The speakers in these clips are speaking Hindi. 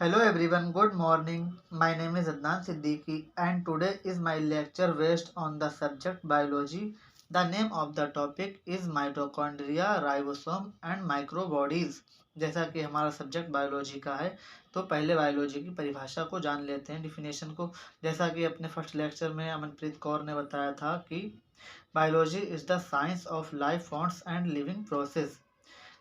Hello everyone, good morning. My name is Adnan Siddiqui and today is my lecture based on the subject biology. The name of the topic is mitochondria, ribosome and microbodies. जैसा कि हमारा सब्जेक्ट बायोलॉजी का है तो पहले बायोलॉजी की परिभाषा को जान लेते हैं, डिफिनेशन को। जैसा कि अपने फर्स्ट लेक्चर में अमनप्रीत कौर ने बताया था कि biology is the science of life forms and living process.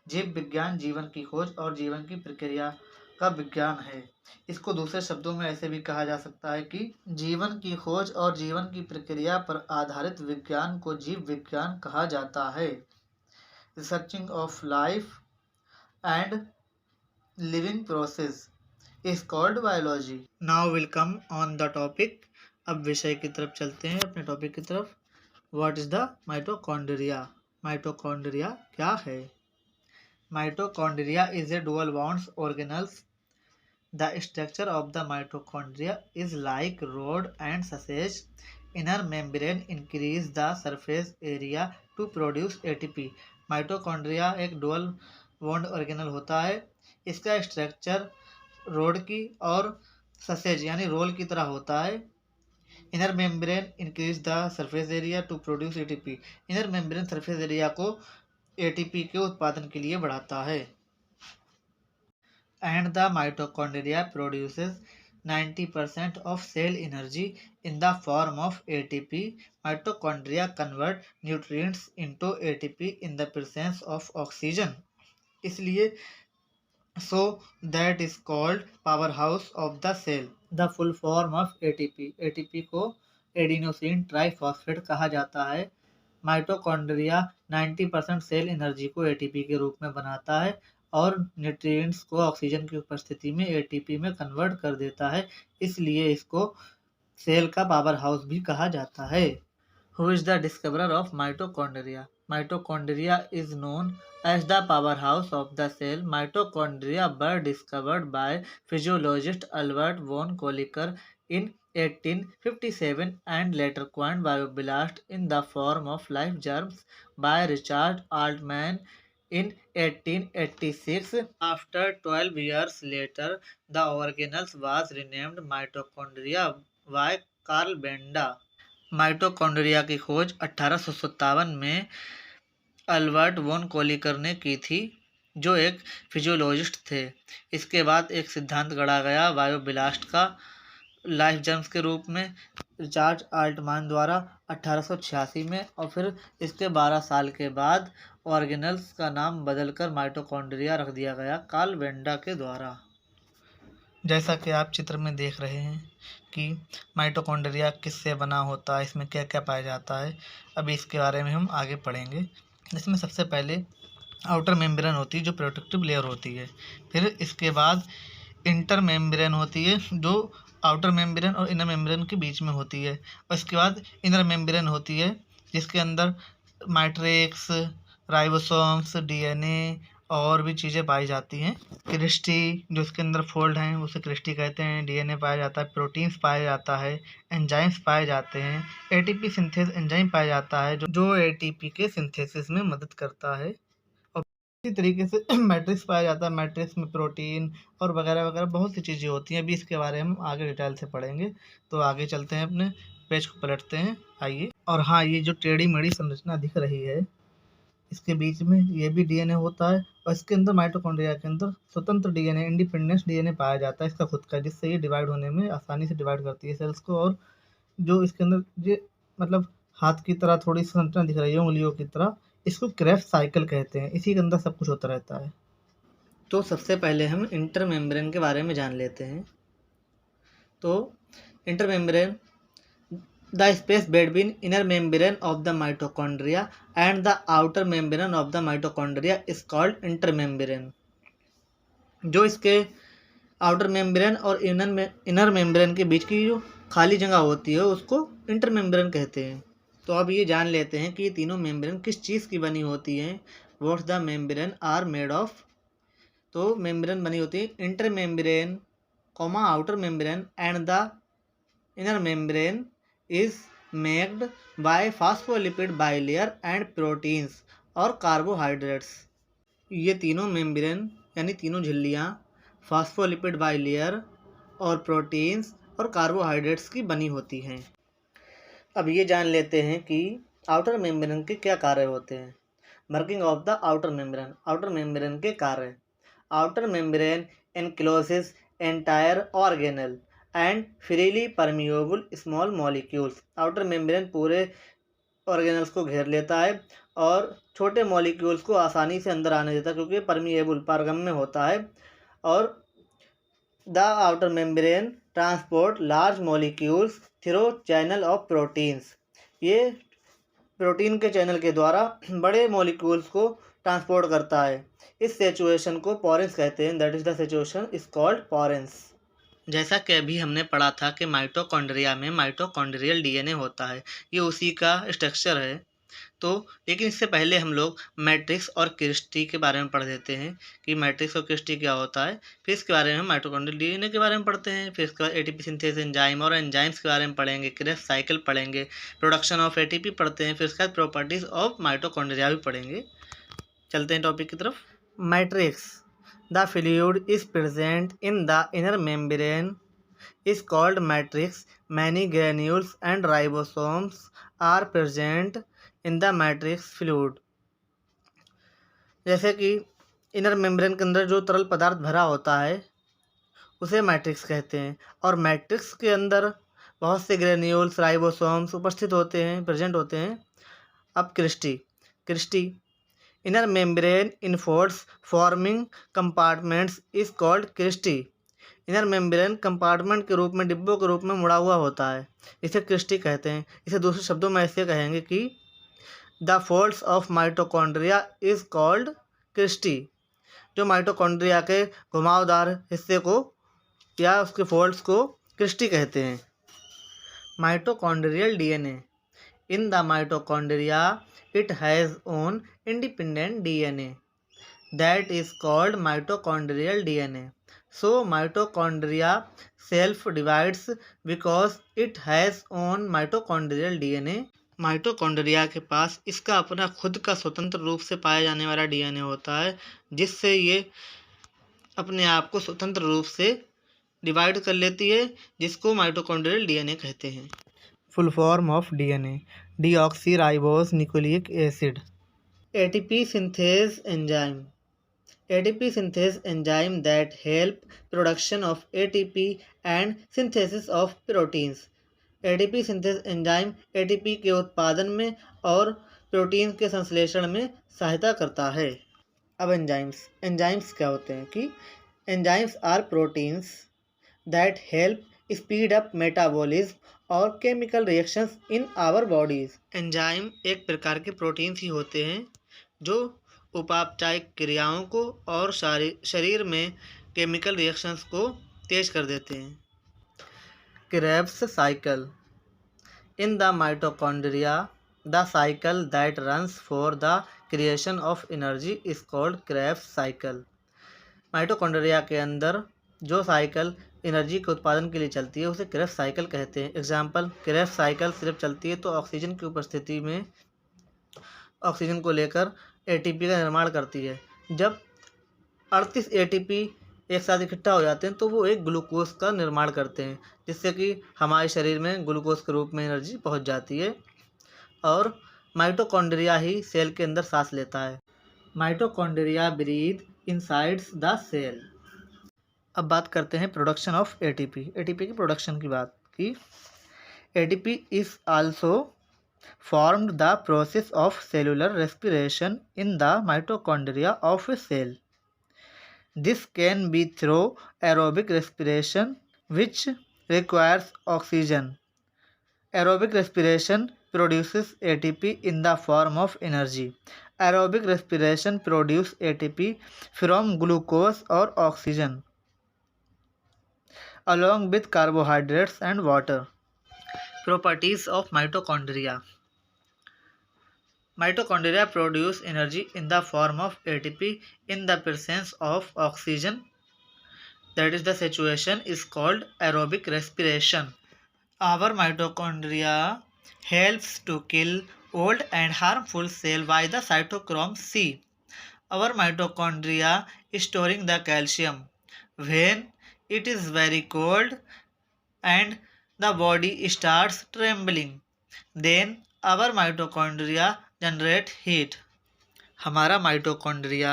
जीव विज्ञान जीवन की खोज और जीवन की प्रक्रिया का विज्ञान है। इसको दूसरे शब्दों में ऐसे भी कहा जा सकता है कि जीवन की खोज और जीवन की प्रक्रिया पर आधारित विज्ञान को जीव विज्ञान कहा जाता है। Researching of life and living process is called biology. Now will come on the topic. अब विषय की तरफ चलते हैं, अपने टॉपिक की तरफ। What is the mitochondria? Mitochondria क्या है? Mitochondria is a dual bonds organelles. The structure of the mitochondria is like rod and sausage. Inner membrane increase the surface area to produce ATP. Mitochondria एक डुअल बॉन्ड ऑर्गेनल होता है। इसका स्ट्रक्चर रोड की और ससेज यानी रोल की तरह होता है। Inner membrane increase the surface area to produce ATP. Inner membrane surface area को एटीपी के उत्पादन के लिए बढ़ाता है। And the mitochondria produces 90% of cell energy in the form of ATP. Mitochondria convert nutrients into ATP in the presence of oxygen. इसलिए so that is called powerhouse of the cell. The full form of ATP. ATP को एडिनोसिन ट्राइफॉस्फेट कहा जाता है। माइटोकॉन्ड्रिया 90% सेल एनर्जी को एटीपी के रूप में बनाता है और न्यूट्रिएंट्स को ऑक्सीजन की उपस्थिति में एटीपी में कन्वर्ट कर देता है। इसलिए इसको सेल का पावर हाउस भी कहा जाता है। Who is the discoverer of mitochondria? Mitochondria is known as the powerhouse of the cell. Mitochondria were discovered by physiologist Albert von Kolliker in 1857 and later coined bioblast in the form of life germs by Richard Altman in 1886. After 12 years later, the organelles was renamed mitochondria by Carl Benda. Mitochondria की खोज 1857 में अल्बर्ट वॉन कोलिकर ने की थी, जो एक फिजियोलॉजिस्ट थे। इसके बाद एक सिद्धांत गढ़ा गया बायोब्लास्ट का लाइफ जर्म्स के रूप में रिचार्ड आल्टमान द्वारा 1886 में, और फिर इसके 12 साल के बाद ऑर्गेनल्स का नाम बदलकर माइटोकॉन्ड्रिया रख दिया गया कार्ल बेंडा के द्वारा। जैसा कि आप चित्र में देख रहे हैं कि माइटोकॉन्ड्रिया किससे बना होता है, इसमें क्या क्या पाया जाता है। अभी इसके बारे में हम आगे पढ़ेंगे। इसमें सबसे पहले आउटर मेम्ब्रेन होती है जो प्रोटेक्टिव लेयर होती है। फिर इसके बाद इंटर मेम्ब्रेन होती है जो आउटर मेम्ब्रेन और इनर मेम्ब्रेन के बीच में होती है। और इसके बाद इनर मेम्ब्रेन होती है जिसके अंदर मैट्रिक्स, राइबोसोम्स, डीएनए और भी चीज़ें पाई जाती हैं। क्रिस्टी जो इसके अंदर फोल्ड हैं उसे क्रिस्टी कहते हैं। डीएनए पाया जाता है, प्रोटीन्स पाया जाता है, एंजाइम्स पाए जाते हैं, एटीपी सिंथेस एंजाइम पाया जाता है जो एटीपी के सिंथेसिस में मदद करता है। और इसी तरीके से मैट्रिक्स पाया जाता है। मैट्रिक्स में प्रोटीन और वगैरह वगैरह बहुत सी चीज़ें होती हैं। अभी इसके बारे में हम आगे डिटेल से पढ़ेंगे। तो आगे चलते हैं, अपने पेज को पलटते हैं, आइए। और हाँ, ये जो टेढ़ी मेढ़ी संरचना दिख रही है इसके बीच में ये भी डीएनए होता है। और इसके अंदर माइटोकॉन्ड्रिया के अंदर स्वतंत्र डीएनए, इंडिपेंडेंस डीएनए पाया जाता है इसका खुद का, जिससे ये डिवाइड होने में आसानी से डिवाइड करती है सेल्स को। और जो इसके अंदर ये मतलब हाथ की तरह थोड़ी संरचना दिख रही है, उंगलियों की तरह, इसको क्रेफ्ट साइकिल कहते हैं। इसी के अंदर सब कुछ होता रहता है। तो सबसे पहले हम इंटर मेम्ब्रेन के बारे में जान लेते हैं। तो inter membrane the space between inner membrane of the mitochondria and the outer membrane of the mitochondria is called intermembrane. जो इसके आउटर मेम्ब्रेन और इनर मेम्ब्रेन के बीच की जो खाली जगह होती है उसको इंटर मेम्ब्रेन कहते हैं। तो अब ये जान लेते हैं कि ये तीनों मेम्ब्रेन किस चीज़ की बनी होती हैं। What the membrane are made of. तो मेम्ब्रेन बनी होती है inter membrane comma outer membrane and the inner membrane is made by phospholipid bilayer and proteins और कार्बोहाइड्रेट्स। ये तीनों मेम्ब्रेन यानी तीनों झिल्लियाँ फॉस्फोलिपिड बाइलेयर और प्रोटीन्स और कार्बोहाइड्रेट्स की बनी होती हैं। अब ये जान लेते हैं कि आउटर मेम्ब्रेन के क्या कार्य होते हैं। Working of the outer membrane. Outer membrane के कार्य। Outer membrane encloses entire organelle and freely permeable small molecules. Outer membrane पूरे ऑर्गेनल्स को घेर लेता है और छोटे मॉलिक्यूल्स को आसानी से अंदर आने देता है, क्योंकि परमिएबल पारगम्य होता है। और the outer membrane transport large molecules through channel of proteins. ये प्रोटीन के चैनल के द्वारा बड़े मॉलिक्यूल्स को ट्रांसपोर्ट करता है। इस सिचुएशन को पोरेंस कहते हैं। That is the situation is called पोरेंस। जैसा कि अभी हमने पढ़ा था कि माइटोकॉन्ड्रिया में माइटोकॉन्ड्रियल डीएनए होता है, ये उसी का स्ट्रक्चर है। तो लेकिन इससे पहले हम लोग मैट्रिक्स और क्रिस्टी के बारे में पढ़ देते हैं कि मैट्रिक्स और क्रिस्टी क्या होता है। फिर इसके बारे में हम माइटोकॉन्ड्रियल डीएनए के बारे में पढ़ते हैं। फिर इसके बाद एटीपी सिंथेसिस एंजाइम और एंजाइम्स के बारे में पढ़ेंगे। क्रेब्स साइकिल पढ़ेंगे। प्रोडक्शन ऑफ एटीपी पढ़ते हैं। फिर इसके बाद प्रॉपर्टीज ऑफ माइटोकॉन्ड्रिया भी पढ़ेंगे। चलते हैं टॉपिक की तरफ। Matrix. The fluid is present in the inner membrane is called matrix. Many granules and ribosomes are present in the matrix fluid. जैसे कि इनर मेम्ब्रेन के अंदर जो तरल पदार्थ भरा होता है उसे मैट्रिक्स कहते हैं, और मैट्रिक्स के अंदर बहुत से ग्रेन्यूल्स राइबोसोम्स उपस्थित होते हैं, प्रेजेंट होते हैं। अब cristae inner membrane infolds forming compartments is called cristae. Inner membrane compartment के रूप में, डिब्बों के रूप में मुड़ा हुआ होता है, इसे क्रिस्टी कहते हैं। इसे दूसरे शब्दों में ऐसे कहेंगे कि the folds of mitochondria is called cristae. जो माइटोकॉन्ड्रिया के घुमावदार हिस्से को या उसके फोल्ड्स को क्रिस्टी कहते हैं। Mitochondrial DNA. In the mitochondria it has own independent DNA that is called mitochondrial DNA. So mitochondria self divides because it has own mitochondrial DNA. Mitochondria के पास इसका अपना खुद का स्वतंत्र रूप से पाया जाने वाला डीएनए होता है, जिससे ये अपने आप को स्वतंत्र रूप से डिवाइड कर लेती है, जिसको माइटोकॉन्ड्रियल डीएनए कहते हैं। Full form of DNA. Deoxy ribose nucleic acid. ATP synthase enzyme. ATP synthesis enzyme that help production of ATP and synthesis of proteins. ATP synthesis enzyme ATP के उत्पादन में और प्रोटीन के संश्लेषण में सहायता करता है। अब एंजाइम्स क्या होते हैं कि enzymes are proteins that help speed up metabolism और chemical reactions in our bodies. Enzyme एक प्रकार के प्रोटीन्स ही होते हैं जो उपापचयिक क्रियाओं को और शरीर में केमिकल रिएक्शंस को तेज कर देते हैं। Krebs cycle. In the mitochondria the cycle that runs for the creation of energy is called Krebs cycle. Mitochondria के अंदर जो साइकिल एनर्जी के उत्पादन के लिए चलती है उसे क्रेब्स साइकिल कहते हैं। एग्जाम्पल, क्रेब्स साइकिल सिर्फ चलती है तो ऑक्सीजन की उपस्थिति में ऑक्सीजन को लेकर एटीपी का निर्माण करती है। जब 38 एटीपी एक साथ इकट्ठा हो जाते हैं तो वो एक ग्लूकोज का निर्माण करते हैं, जिससे कि हमारे शरीर में ग्लूकोज के रूप में एनर्जी पहुंच जाती है, और माइटोकॉन्ड्रिया ही सेल के अंदर सांस लेता है। Mitochondria breathe insides the cell. अब बात करते हैं प्रोडक्शन ऑफ एटीपी। एटीपी की प्रोडक्शन की बात की। ATP is also formed the process of cellular respiration in the mitochondria of a cell. This can be through aerobic respiration, which requires oxygen. Aerobic respiration produces ATP in the form of energy. Aerobic respiration produces ATP from glucose or oxygen, along with carbohydrates and water. Properties of mitochondria. Mitochondria produce energy in the form of ATP in the presence of oxygen. That is the situation is called aerobic respiration. Our mitochondria helps to kill old and harmful cell by the cytochrome C. Our mitochondria is storing the calcium. When it is very cold and the body starts trembling, then our mitochondria generate heat. हमारा माइटोकॉन्ड्रिया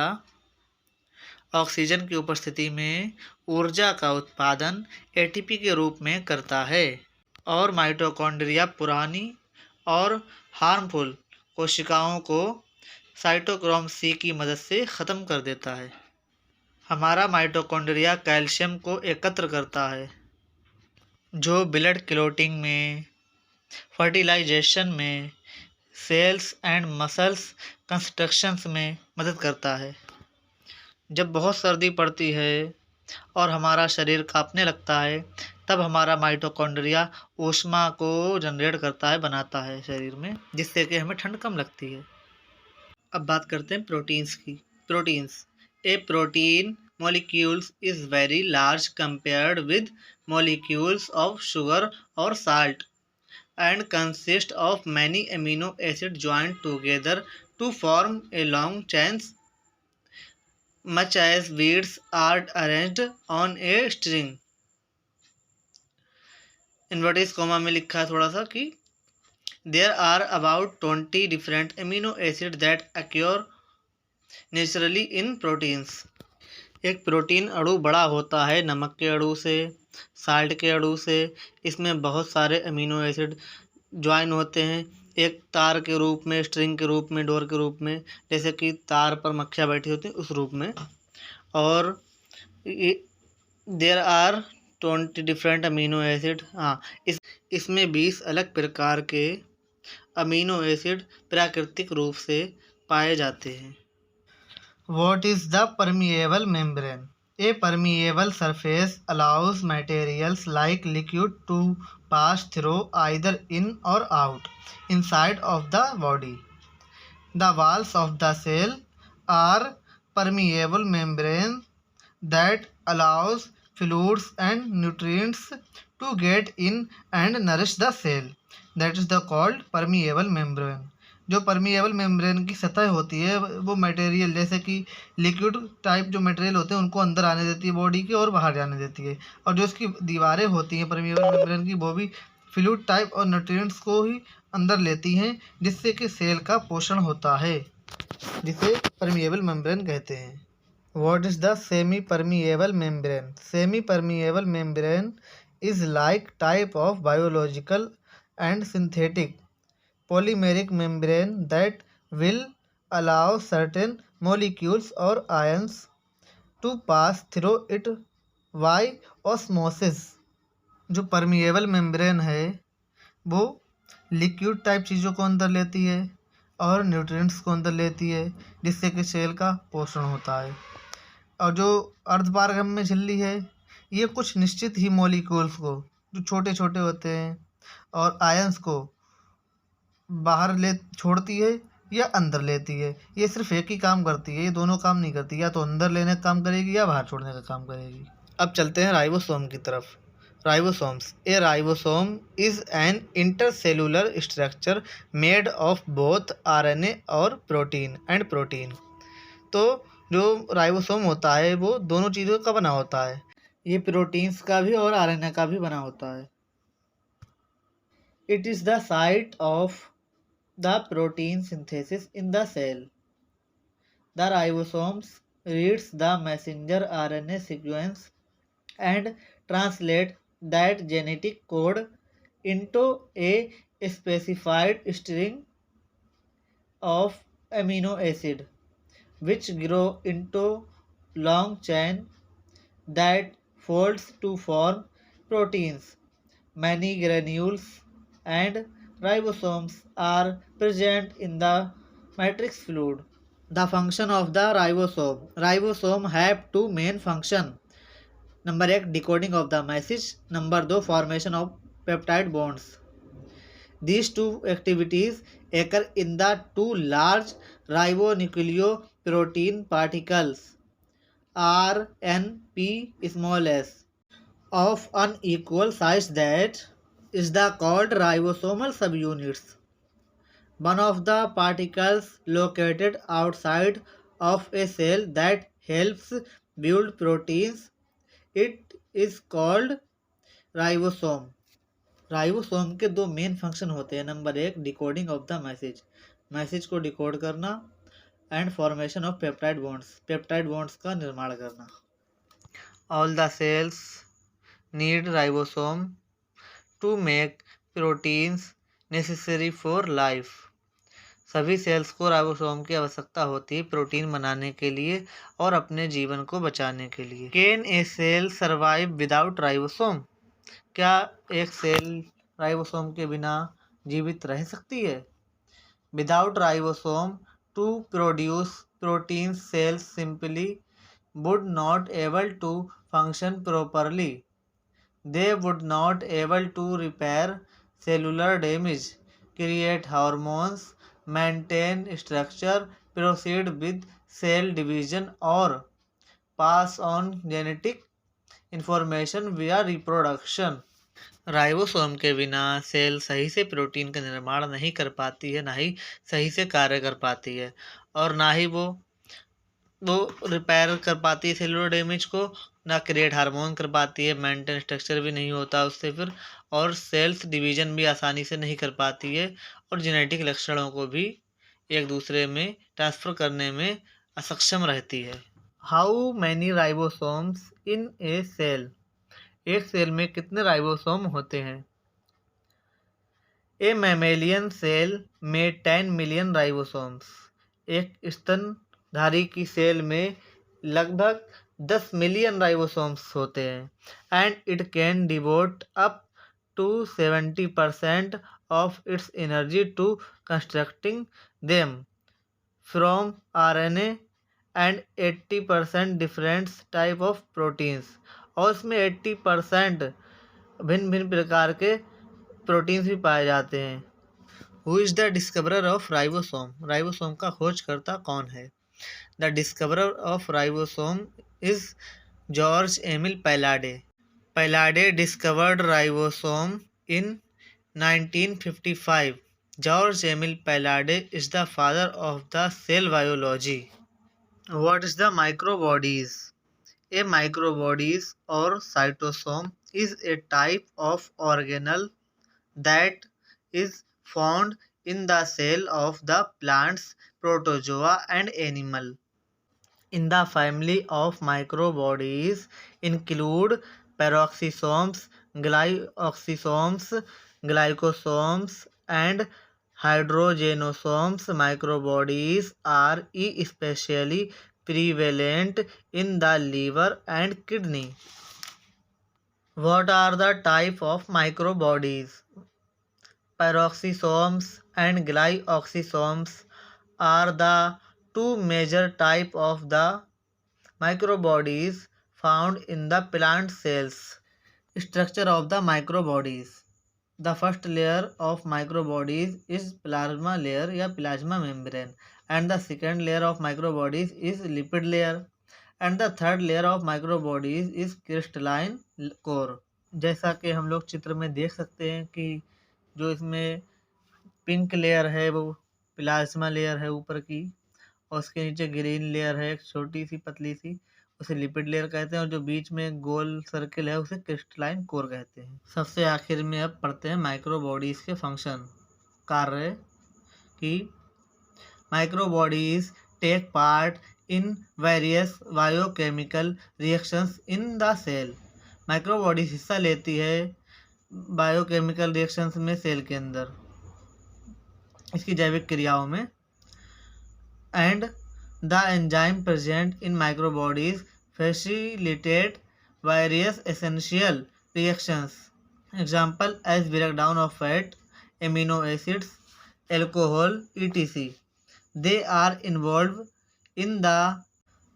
ऑक्सीजन की उपस्थिति में ऊर्जा का उत्पादन एटीपी के रूप में करता है और माइटोकॉन्ड्रिया पुरानी और हार्मफुल कोशिकाओं को साइटोक्रोम सी की मदद से ख़त्म कर देता है। हमारा माइटोकॉन्ड्रिया कैल्शियम को एकत्र करता है जो ब्लड क्लोटिंग में, फर्टिलाइजेशन में, सेल्स एंड मसल्स कंस्ट्रक्शंस में मदद करता है। जब बहुत सर्दी पड़ती है और हमारा शरीर कांपने लगता है तब हमारा माइटोकॉन्ड्रिया ऊष्मा को जनरेट करता है, बनाता है शरीर में, जिससे कि हमें ठंड कम लगती है। अब बात करते हैं प्रोटीन्स की। Proteins, A protein molecules is very large compared with molecules of sugar or salt and consist of many amino acids joined together to form a long chains much as beads are arranged on a string। Inverted comma में लिखा है थोड़ा सा कि there are about 20 different amino acid that occur naturally in proteins. एक प्रोटीन अणु बड़ा होता है नमक के अणु से, साल्ट के अणु से। इसमें बहुत सारे अमीनो एसिड ज्वाइन होते हैं एक तार के रूप में, स्ट्रिंग के रूप में, डोर के रूप में, जैसे कि तार पर मक्खियाँ बैठी होती हैं उस रूप में। और there are 20 different amino acid. हाँ, इसमें 20 अलग प्रकार के अमीनो एसिड प्राकृतिक रूप से पाए जाते हैं। What is the permeable membrane? A permeable surface allows materials like liquid to pass through either in or out inside of the body. The walls of the cell are permeable membrane that allows fluids and nutrients to get in and nourish the cell. That is the called permeable membrane. जो परमिएबल मेम्ब्रेन की सतह होती है वो मटेरियल जैसे कि लिक्विड टाइप जो मटेरियल होते हैं उनको अंदर आने देती है बॉडी के और बाहर जाने देती है, और जो इसकी दीवारें होती हैं परमिएबल मेम्ब्रेन की वो भी फ्लूइड टाइप और न्यूट्रिएंट्स को ही अंदर लेती हैं, जिससे कि सेल का पोषण होता है, जिसे परमिएबल मेम्ब्रेन कहते हैं। What is the semi permeable membrane? Semi permeable membrane is like type of biological and synthetic polymeric membrane that will allow certain molecules or ions to pass through it by osmosis। जो परमिएबल मेम्ब्रेन है वो लिक्विड टाइप चीज़ों को अंदर लेती है और न्यूट्रिएंट्स को अंदर लेती है, जिससे कि सेल का पोषण होता है। और जो अर्धपारगम्य में झिल्ली है ये कुछ निश्चित ही मॉलिक्यूल्स को जो छोटे छोटे होते हैं और आयंस को बाहर ले छोड़ती है या अंदर लेती है। ये सिर्फ एक ही काम करती है, ये दोनों काम नहीं करती, या तो अंदर लेने का काम करेगी या बाहर छोड़ने का काम करेगी। अब चलते हैं राइबोसोम की तरफ। Ribosomes, A ribosome is an intercellular structure made of both RNA और प्रोटीन। तो जो राइबोसोम होता है वो दोनों चीज़ों का बना होता है, ये प्रोटीन्स का भी और आरएनए का भी बना होता है। It is the site of the protein synthesis in the cell. The ribosomes reads the messenger RNA sequence and translate that genetic code into a specified string of amino acid, which grow into long chain that folds to form proteins. Many granules and ribosomes are present in the matrix fluid. The function of the ribosome. Ribosome have two main function. Number 1 decoding of the message, number 2 formation of peptide bonds. These two activities occur in the two large ribonucleoprotein particles RNP small s of unequal size that is the called ribosomal subunits. One of the particles located outside of a cell that helps build proteins it is called ribosome. Ribosome के दो मेन फंक्शन होते हैं। नंबर एक, decoding of the message, message को डिकोड करना, and formation of peptide bonds, peptide bonds का निर्माण करना। All the cells need ribosome to make proteins necessary for life. सभी सेल्स को राइबोसोम की आवश्यकता होती है प्रोटीन बनाने के लिए और अपने जीवन को बचाने के लिए। Can a cell survive without ribosome? क्या एक सेल राइबोसोम के बिना जीवित रह सकती है? Without ribosome to produce protein, cells simply would not able to function properly. They would not able to repair cellular damage, create hormones, maintain structure, proceed with cell division, or pass on genetic information via reproduction. Ribosome के बिना सेल सही से प्रोटीन का निर्माण नहीं कर पाती है, ना ही सही से कार्य कर पाती है, और ना ही वो रिपेयर कर पाती है सेलुलर डैमेज को, ना क्रिएट हार्मोन कर पाती है, मेंटेन स्ट्रक्चर भी नहीं होता उससे फिर, और सेल्स डिवीजन भी आसानी से नहीं कर पाती है, और जेनेटिक लक्षणों को भी एक दूसरे में ट्रांसफ़र करने में असक्षम रहती है। How many ribosomes in a cell? एक सेल में कितने राइबोसोम होते हैं? ए मैमेलियन सेल में 10 मिलियन राइबोसोम्स। एक स्तनधारी की सेल में लगभग 10 मिलियन राइबोसोम्स होते हैं। And it can devote up to 70% of its energy to constructing them from RNA and 80% different type of proteins. और इसमें 80% भिन्न भिन्न प्रकार के प्रोटीन्स भी पाए जाते हैं। Who is the discoverer of ribosome? Ribosome का खोजकर्ता कौन है? The discoverer of ribosome is George Emil Palade. Palade discovered ribosome in 1955. George Emil Palade is the father of the cell biology. What is the microbodies? A microbodies or cytosome is a type of organelle that is found in the cell of the plants, protozoa and animal. In the family of microbodies include peroxisomes, glyoxysomes, glycosomes and hydrogenosomes. Microbodies are especially prevalent in the liver and kidney. What are the type of microbodies? Peroxisomes and glyoxysomes are the two major type of the microbodies found in the plant cells. Structure of the microbodies. The first layer of microbodies is plasma layer या plasma membrane, and the second layer of microbodies is lipid layer, and the third layer of microbodies is crystalline core. जैसा कि हम लोग चित्र में देख सकते हैं कि जो इसमें पिंक लेयर है वो प्लाज्मा लेयर है ऊपर की, और उसके नीचे ग्रीन लेयर है एक छोटी सी पतली सी, उसे लिपिड लेयर कहते हैं, और जो बीच में गोल सर्किल है उसे क्रिस्टलाइन कोर कहते हैं। सबसे आखिर में अब पढ़ते हैं माइक्रोबॉडीज के फंक्शन, कार्य कि microbodies take part in various biochemical reactions in the cell. Microbodies हिस्सा लेती है बायोकेमिकल रिएक्शंस में सेल के अंदर, इसकी जैविक क्रियाओं में। And the enzyme present in microbodies facilitate various essential reactions, example as breakdown of fat, amino acids, alcohol etc. They are involved in the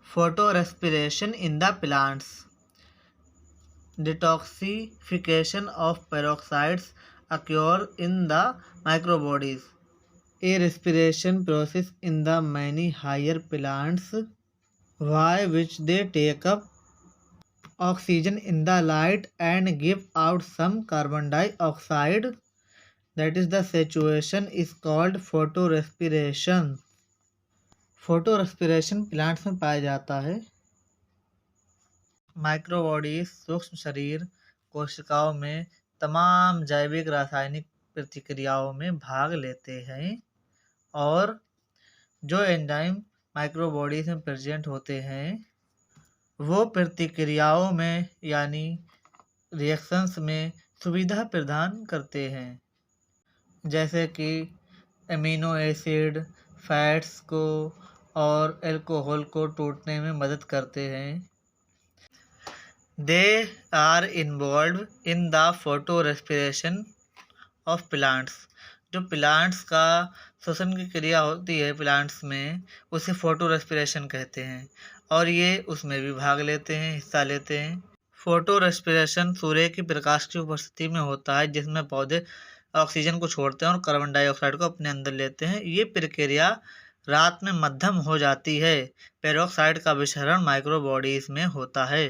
photorespiration in the plants. Detoxification of peroxides occur in the microbodies, a respiration process in the many higher plants by which they take up oxygen in the light and give out some carbon dioxide. That is, the situation is called photorespiration. फोटोरेस्पिरेशन plants में पाया जाता है। माइक्रोबॉडीज सूक्ष्म शरीर कोशिकाओं में तमाम जैविक रासायनिक प्रतिक्रियाओं में भाग लेते हैं और जो एंजाइम माइक्रोबॉडीज में प्रेजेंट होते हैं वो प्रतिक्रियाओं में यानी रिएक्शंस में सुविधा प्रदान करते हैं, जैसे कि एमिनो एसिड फैट्स को और अल्कोहल को टूटने में मदद करते हैं। They are involve in the photo respiration of plants. जो प्लांट्स का श्वसन की क्रिया होती है प्लांट्स में, उसे फोटो रेस्पिरेशन कहते हैं और ये उसमें भी भाग लेते हैं, हिस्सा लेते हैं। फोटो रेस्पिरेशन सूर्य की प्रकाश की उपस्थिति में होता है, जिसमें पौधे ऑक्सीजन को छोड़ते हैं और कार्बन डाइऑक्साइड को अपने अंदर लेते हैं। ये प्रक्रिया रात में मध्यम हो जाती है। पेरोक्साइड का विसरण माइक्रोबॉडीज में होता है।